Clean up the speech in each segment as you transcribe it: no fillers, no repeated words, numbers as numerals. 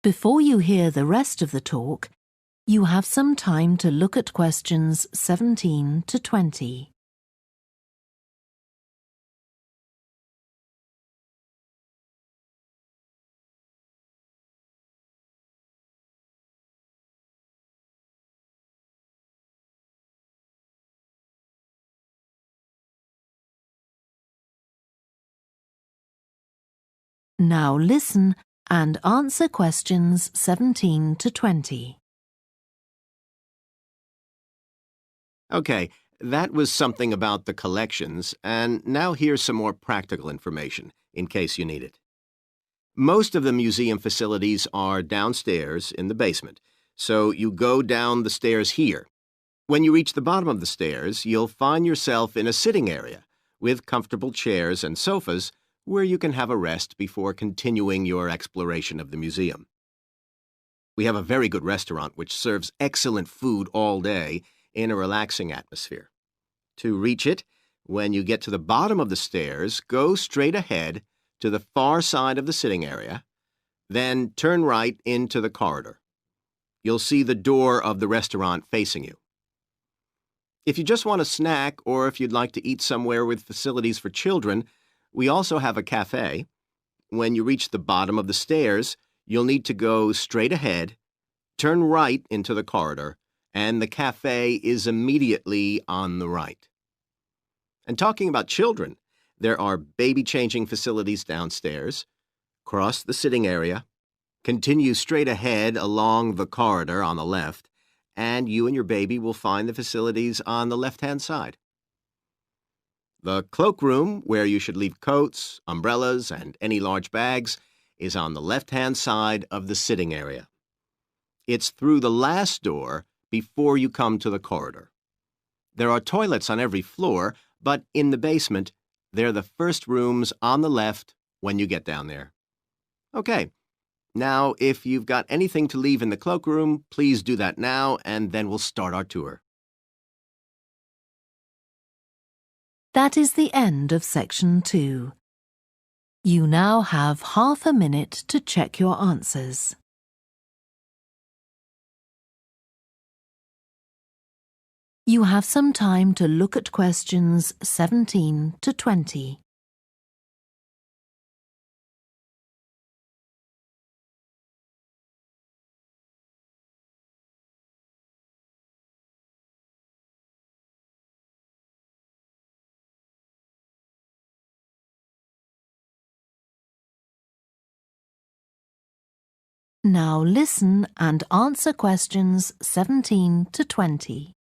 Before you hear the rest of the talk, you have some time to look at questions 17 to 20. Now listen and answer questions 17 to 20. Okay, that was something about the collections, and now here's some more practical information, in case you need it. Most of the museum facilities are downstairs in the basement, so you go down the stairs here. When you reach the bottom of the stairs, you'll find yourself in a sitting area with comfortable chairs and sofas where you can have a rest before continuing your exploration of the museum. We have a very good restaurant which serves excellent food all day in a relaxing atmosphere. To reach it, when you get to the bottom of the stairs, go straight ahead to the far side of the sitting area, then turn right into the corridor. You'll see the door of the restaurant facing you. If you just want a snack or if you'd like to eat somewhere with facilities for children, we also have a cafe. When you reach the bottom of the stairs, you'll need to go straight ahead, turn right into the corridor, and the cafe is immediately on the right. And talking about children, there are baby-changing facilities downstairs. Cross the sitting area, continue straight ahead along the corridor on the left, and you and your baby will find the facilities on the left-hand side. The cloakroom, where you should leave coats, umbrellas, and any large bags, is on the left-hand side of the sitting area. It's through the last door before you come to the corridor. There are toilets on every floor, but in the basement, they're the first rooms on the left when you get down there. Okay, now if you've got anything to leave in the cloakroom, please do that now, and then we'll start our tour. That is the end of section 2. You now have half a minute to check your answers. You have some time to look at questions 17 to 20. Now listen and answer questions 17 to 20.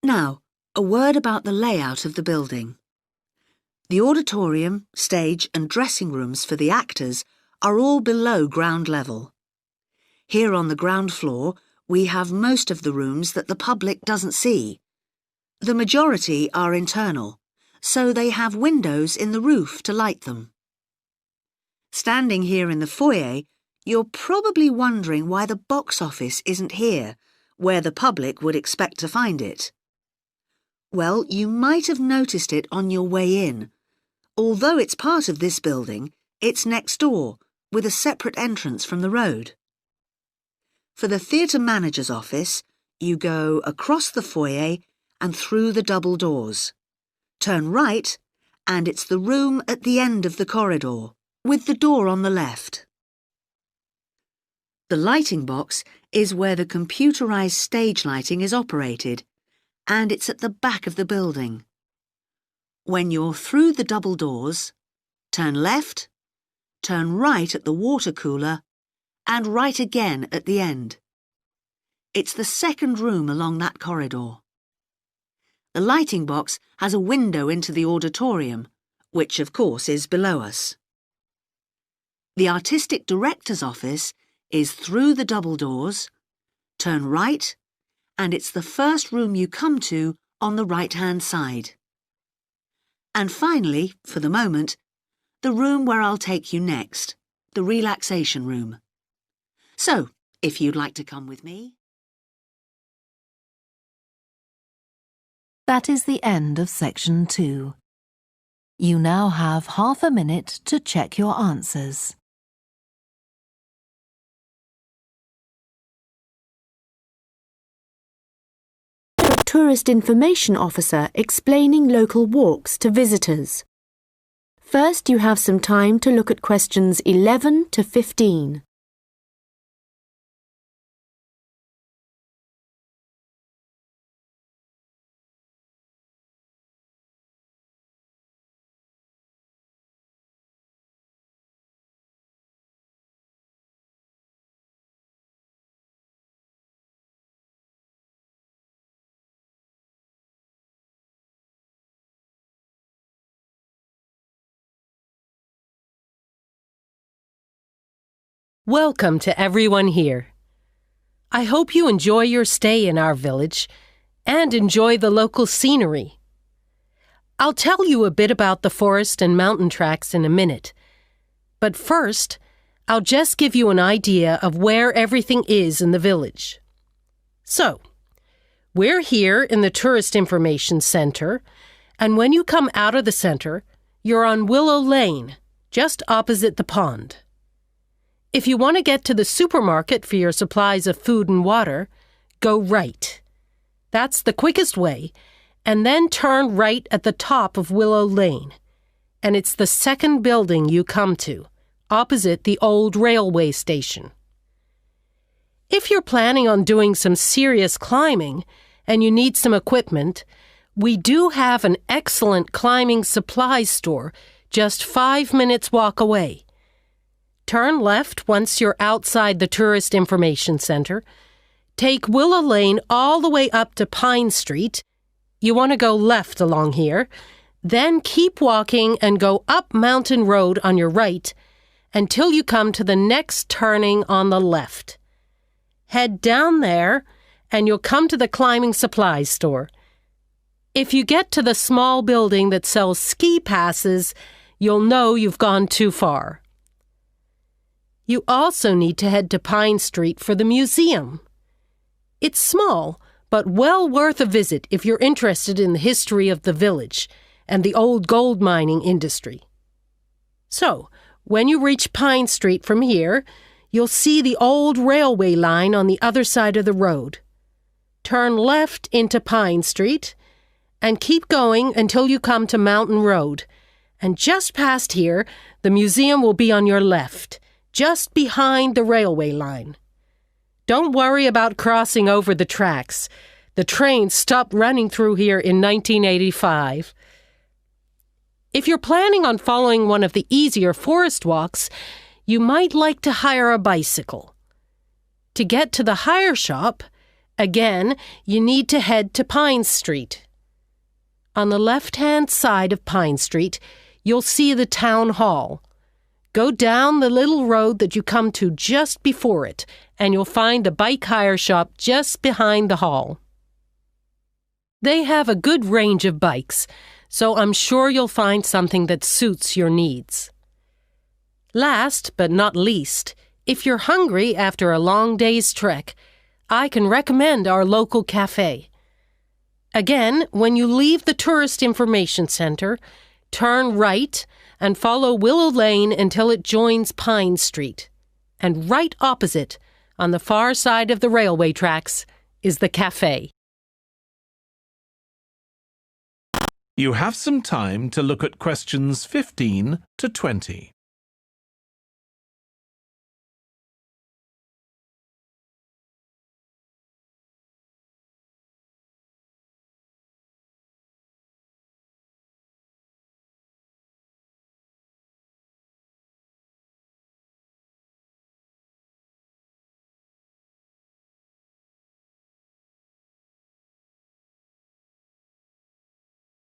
Now, a word about the layout of the building. The auditorium, stage and dressing rooms for the actors are all below ground level. Here on the ground floor, we have most of the rooms that the public doesn't see. The majority are internal, so they have windows in the roof to light them. Standing here in the foyer, you're probably wondering why the box office isn't here, where the public would expect to find it. Well, you might have noticed it on your way in. Although it's part of this building, it's next door, with a separate entrance from the road. For the theatre manager's office, you go across the foyer and through the double doors. Turn right, and it's the room at the end of the corridor, with the door on the left. The lighting box is where the computerized stage lighting is operated, and it's at the back of the building. When you're through the double doors, turn left, turn right at the water cooler, and right again at the end. It's the second room along that corridor. The lighting box has a window into the auditorium, which of course is below us. The artistic director's office is through the double doors, turn right, and it's the first room you come to on the right-hand side. And finally, for the moment, the room where I'll take you next, the relaxation room. So, if you'd like to come with me. That is the end of section 2. You now have half a minute to check your answers. Tourist Information Officer explaining local walks to visitors. First, you have some time to look at questions 11 to 15. Welcome to everyone here. I hope you enjoy your stay in our village and enjoy the local scenery. I'll tell you a bit about the forest and mountain tracks in a minute, but first, I'll just give you an idea of where everything is in the village. So, we're here in the Tourist Information Center, and when you come out of the center, you're on Willow Lane, just opposite the pond. If you want to get to the supermarket for your supplies of food and water, go right. That's the quickest way, and then turn right at the top of Willow Lane. And it's the second building you come to, opposite the old railway station. If you're planning on doing some serious climbing and you need some equipment, we do have an excellent climbing supplies store just 5 minutes walk away. Turn left once you're outside the Tourist Information Center. Take Willow Lane all the way up to Pine Street. You want to go left along here. Then keep walking and go up Mountain Road on your right until you come to the next turning on the left. Head down there and you'll come to the climbing supplies store. If you get to the small building that sells ski passes, you'll know you've gone too far. You also need to head to Pine Street for the museum. It's small, but well worth a visit if you're interested in the history of the village and the old gold mining industry. So, when you reach Pine Street from here, you'll see the old railway line on the other side of the road. Turn left into Pine Street and keep going until you come to Mountain Road. And just past here, the museum will be on your left, just behind the railway line. Don't worry about crossing over the tracks. The train stopped running through here in 1985. If you're planning on following one of the easier forest walks, you might like to hire a bicycle. To get to the hire shop, again, you need to head to Pine Street. On the left-hand side of Pine Street, you'll see the town hall. Go down the little road that you come to just before it, and you'll find the bike hire shop just behind the hall. They have a good range of bikes, so I'm sure you'll find something that suits your needs. Last but not least, if you're hungry after a long day's trek, I can recommend our local cafe. Again, when you leave the Tourist Information Center, turn right and follow Willow Lane until it joins Pine Street. And right opposite, on the far side of the railway tracks, is the cafe. You have some time to look at questions 15 to 20.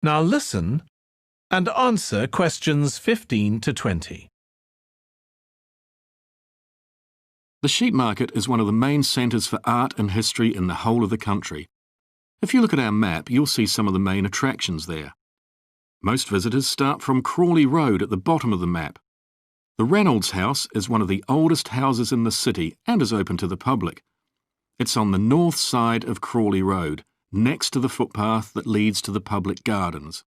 Now listen and answer questions 15 to 20. The sheep market is one of the main centres for art and history in the whole of the country. If you look at our map, you'll see some of the main attractions there. Most visitors start from Crawley Road at the bottom of the map. The Reynolds House is one of the oldest houses in the city and is open to the public. It's on the north side of Crawley Road, next to the footpath that leads to the public gardens.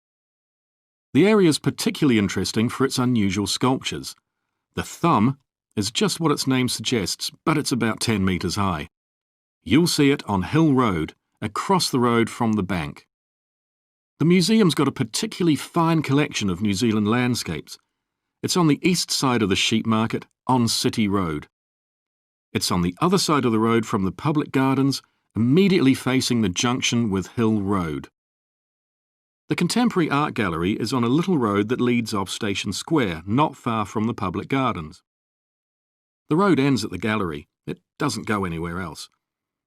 The area is particularly interesting for its unusual sculptures. The thumb is just what its name suggests, but it's about 10 metres high. You'll see it on Hill Road, across the road from the bank. The museum's got a particularly fine collection of New Zealand landscapes. It's on the east side of the sheep market, on City Road. It's on the other side of the road from the public gardens, immediately facing the junction with Hill Road. The Contemporary Art Gallery is on a little road that leads off Station Square, not far from the public gardens. The road ends at the gallery. It doesn't go anywhere else.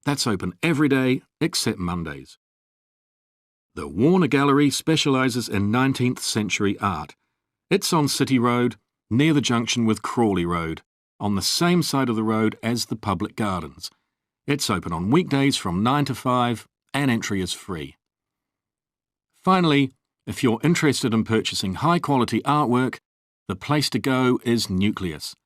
That's open every day except Mondays. The Warner Gallery specialises in 19th century art. It's on City Road, near the junction with Crawley Road, on the same side of the road as the public gardens. It's open on weekdays from 9 to 5 and entry is free. Finally, if you're interested in purchasing high-quality artwork, the place to go is Nucleus.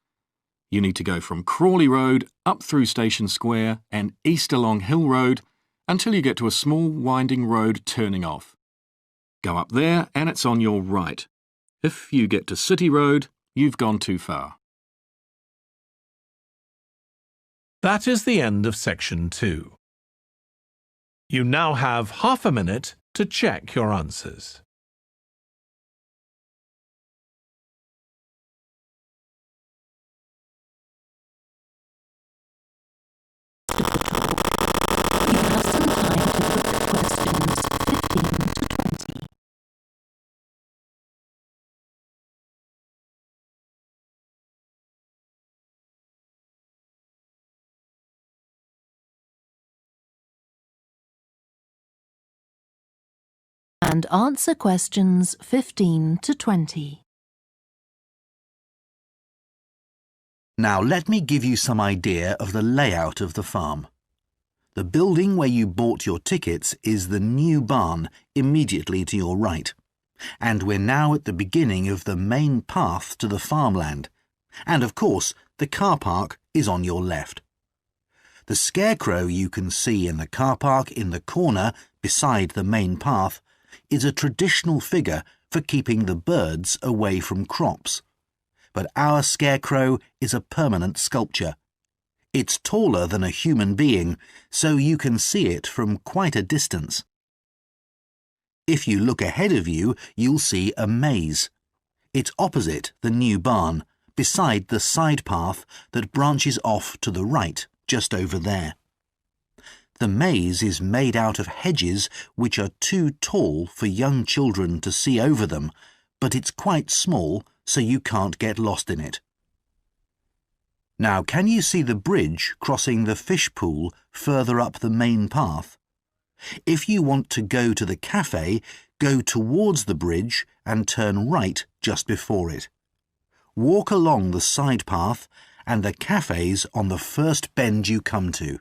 You need to go from Crawley Road up through Station Square and east along Hill Road until you get to a small winding road turning off. Go up there and it's on your right. If you get to City Road, you've gone too far. That is the end of section 2. You now have half a minute to check your answers. You have some time to look at questions 15 to 20. And answer questions 15 to 20. Now let me give you some idea of the layout of the farm. The building where you bought your tickets is the new barn immediately to your right. And we're now at the beginning of the main path to the farmland. And of course, the car park is on your left. The scarecrow you can see in the car park in the corner beside the main path is a traditional figure for keeping the birds away from crops. But our scarecrow is a permanent sculpture. It's taller than a human being, so you can see it from quite a distance. If you look ahead of you, you'll see a maze. It's opposite the new barn, beside the side path that branches off to the right, just over there. The maze is made out of hedges which are too tall for young children to see over them, but it's quite small, so you can't get lost in it. Now, can you see the bridge crossing the fish pool further up the main path? If you want to go to the cafe, go towards the bridge and turn right just before it. Walk along the side path and the cafe's on the first bend you come to.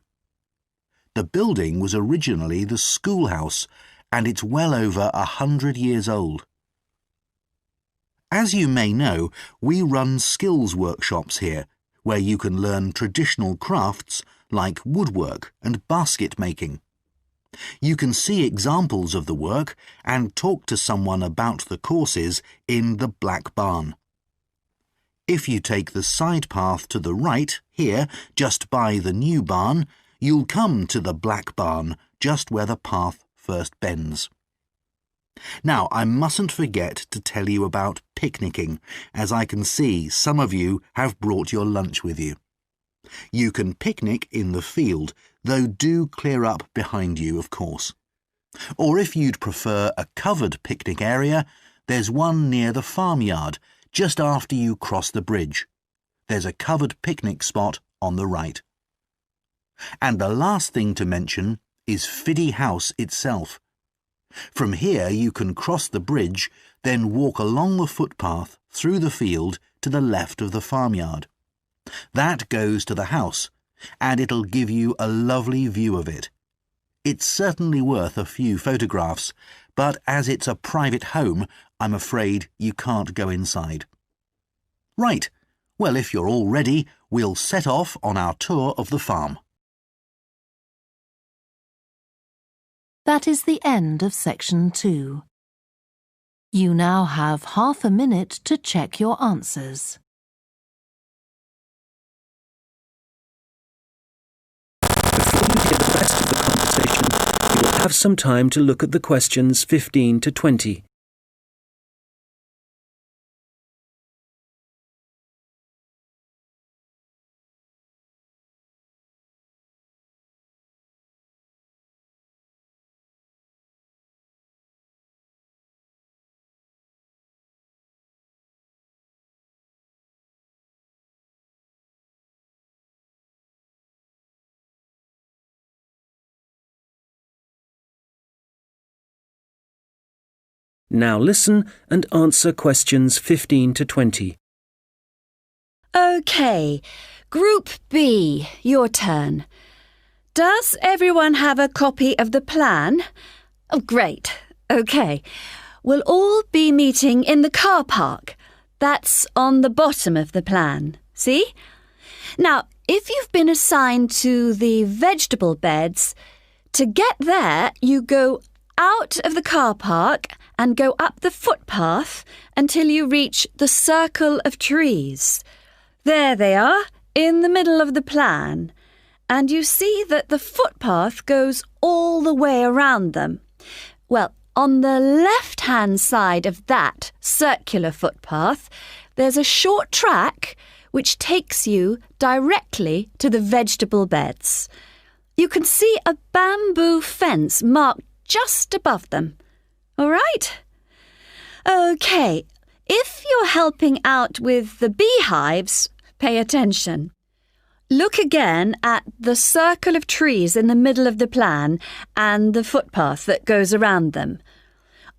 The building was originally the schoolhouse, and it's well over 100 years old. As you may know, we run skills workshops here, where you can learn traditional crafts like woodwork and basket making. You can see examples of the work and talk to someone about the courses in the Black Barn. If you take the side path to the right, here, just by the new barn, you'll come to the Black Barn, just where the path first bends. Now, I mustn't forget to tell you about picnicking, as I can see some of you have brought your lunch with you. You can picnic in the field, though do clear up behind you, of course. Or if you'd prefer a covered picnic area, there's one near the farmyard, just after you cross the bridge. There's a covered picnic spot on the right. And the last thing to mention is Fiddy House itself. From here you can cross the bridge, then walk along the footpath through the field to the left of the farmyard. That goes to the house, and it'll give you a lovely view of it. It's certainly worth a few photographs, but as it's a private home, I'm afraid you can't go inside. Right, well, if you're all ready, we'll set off on our tour of the farm. That is the end of section 2. You now have half a minute to check your answers. Before you hear the rest of the conversation, you will have some time to look at the questions 15 to 20. Now listen and answer questions 15 to 20. OK, Group B, your turn. Does everyone have a copy of the plan? Oh, great. OK. We'll all be meeting in the car park. That's on the bottom of the plan. See? Now, if you've been assigned to the vegetable beds, to get there, you go out of the car park and go up the footpath until you reach the circle of trees. There they are, in the middle of the plan. And you see that the footpath goes all the way around them. Well, on the left-hand side of that circular footpath, there's a short track which takes you directly to the vegetable beds. You can see a bamboo fence marked just above them. All right? OK, if you're helping out with the beehives, pay attention. Look again at the circle of trees in the middle of the plan and the footpath that goes around them.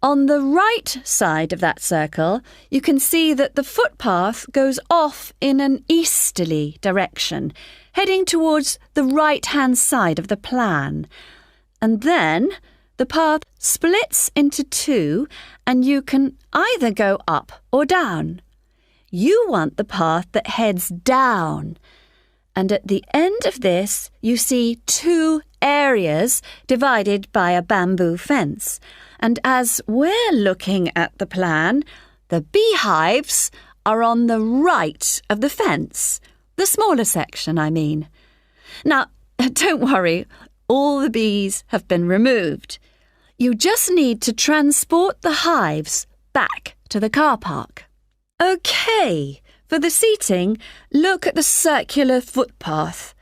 On the right side of that circle, you can see that the footpath goes off in an easterly direction, heading towards the right-hand side of the plan. And then the path splits into two, and you can either go up or down. You want the path that heads down. And at the end of this, you see two areas divided by a bamboo fence. And as we're looking at the plan, the beehives are on the right of the fence. The smaller section, I mean. Now, don't worry, all the bees have been removed. You just need to transport the hives back to the car park. OK, for the seating, look at the circular footpath.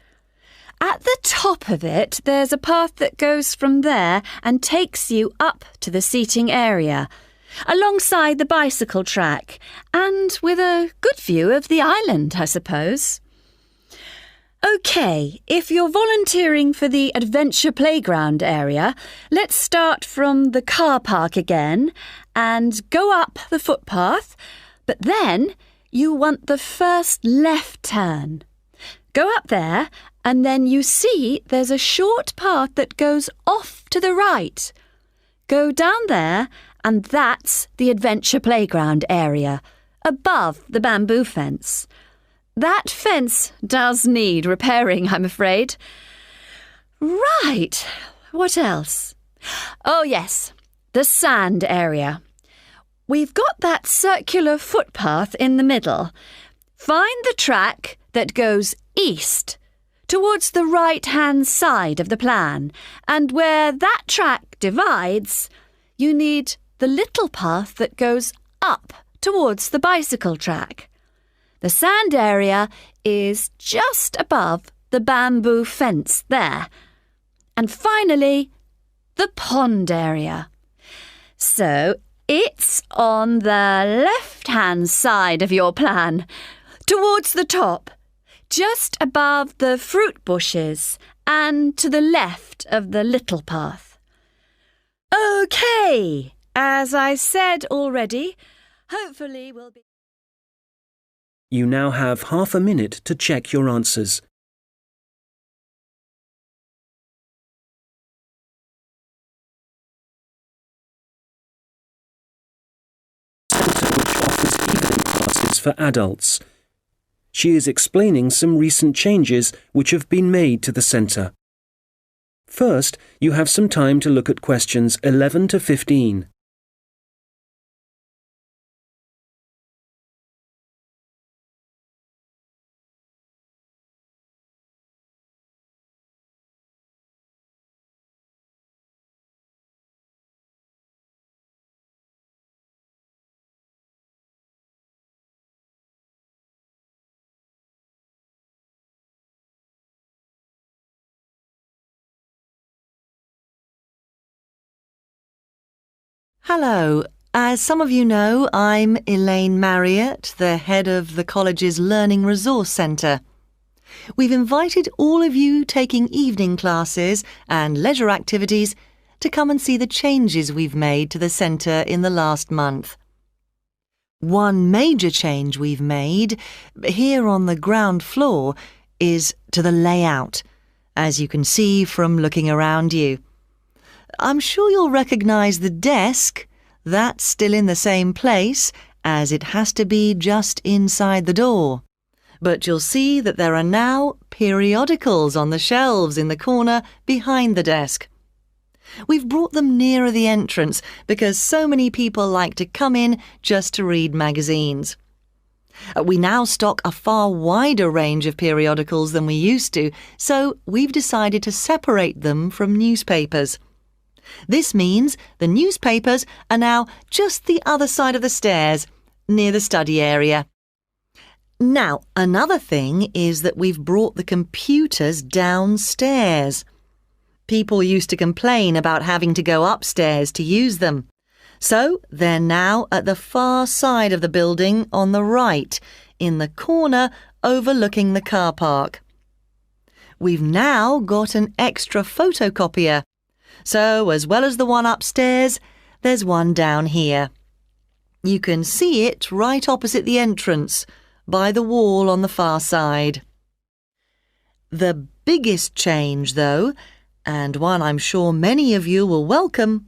At the top of it, there's a path that goes from there and takes you up to the seating area, alongside the bicycle track, and with a good view of the island, I suppose. OK, if you're volunteering for the adventure playground area, let's start from the car park again and go up the footpath, but then you want the first left turn. Go up there and then you see there's a short path that goes off to the right. Go down there and that's the adventure playground area, above the bamboo fence. That fence does need repairing, I'm afraid. Right, what else? Oh yes, the sand area. We've got that circular footpath in the middle. Find the track that goes east, towards the right-hand side of the plan, and where that track divides, you need the little path that goes up towards the bicycle track. The sand area is just above the bamboo fence there. And finally, the pond area. So it's on the left-hand side of your plan, towards the top, just above the fruit bushes and to the left of the little path. OK, as I said already, hopefully we'll be... You now have half a minute to check your answers. Centre which offers evening classes for adults. She is explaining some recent changes which have been made to the centre. First, you have some time to look at questions 11 to 15. Hello. As some of you know, I'm Elaine Marriott, the head of the college's Learning Resource Centre. We've invited all of you taking evening classes and leisure activities to come and see the changes we've made to the centre in the last month. One major change we've made here on the ground floor is to the layout, as you can see from looking around you. I'm sure you'll recognise the desk. That's still in the same place, as it has to be just inside the door. But you'll see that there are now periodicals on the shelves in the corner behind the desk. We've brought them nearer the entrance because so many people like to come in just to read magazines. We now stock a far wider range of periodicals than we used to, so we've decided to separate them from newspapers. This means the newspapers are now just the other side of the stairs, near the study area. Now, another thing is that we've brought the computers downstairs. People used to complain about having to go upstairs to use them. So they're now at the far side of the building on the right, in the corner overlooking the car park. We've now got an extra photocopier. So as well as the one upstairs, there's one down here. You can see it right opposite the entrance, by the wall on the far side. The biggest change, though, and one I'm sure many of you will welcome,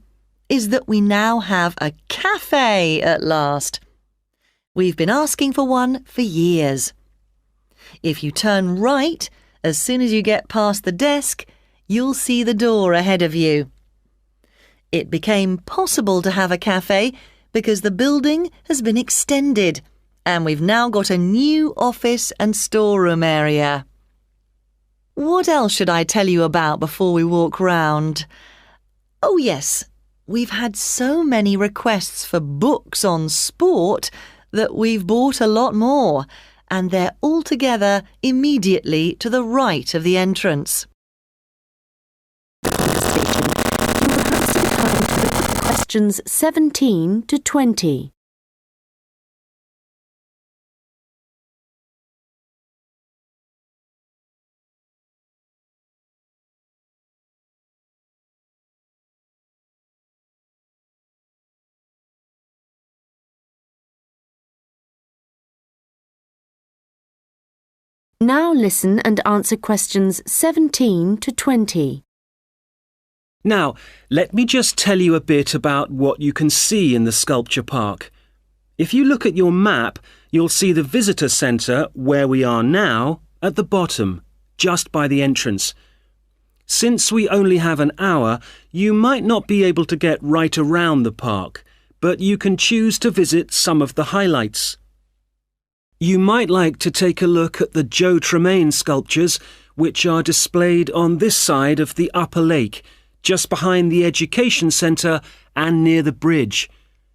is that we now have a cafe at last. We've been asking for one for years. If you turn right, as soon as you get past the desk, you'll see the door ahead of you. It became possible to have a cafe because the building has been extended, and we've now got a new office and storeroom area. What else should I tell you about before we walk round? Oh yes, we've had so many requests for books on sport that we've bought a lot more, and they're all together immediately to the right of the entrance. Questions 17 to 20. Now listen and answer questions 17 to 20. Now, let me just tell you a bit about what you can see in the sculpture park. If you look at your map, you'll see the visitor centre, where we are now, at the bottom, just by the entrance. Since we only have an hour, you might not be able to get right around the park, but you can choose to visit some of the highlights. You might like to take a look at the Joe Tremaine sculptures, which are displayed on this side of the upper lake, just behind the education centre and near the bridge.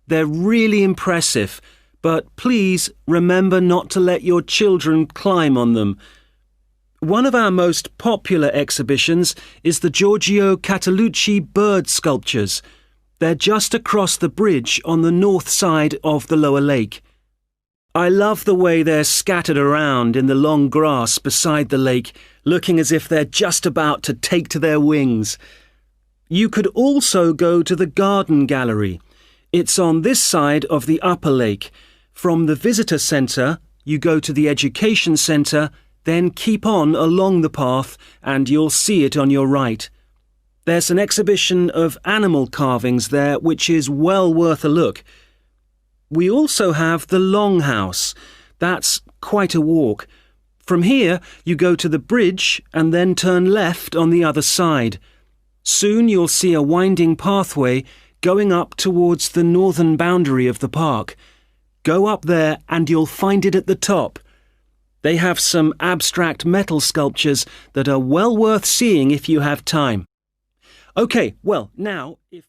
They're really impressive, but please remember not to let your children climb on them. One of our most popular exhibitions is the Giorgio Catalucci bird sculptures. They're just across the bridge on the north side of the lower lake. I love the way they're scattered around in the long grass beside the lake, looking as if they're just about to take to their wings. You could also go to the garden gallery. It's on this side of the upper lake. From the visitor centre, you go to the education centre, then keep on along the path and you'll see it on your right. There's an exhibition of animal carvings there which is well worth a look. We also have the Longhouse. That's quite a walk. From here, you go to the bridge and then turn left on the other side. Soon you'll see a winding pathway going up towards the northern boundary of the park. Go up there and you'll find it at the top. They have some abstract metal sculptures that are well worth seeing if you have time. OK, well, now, if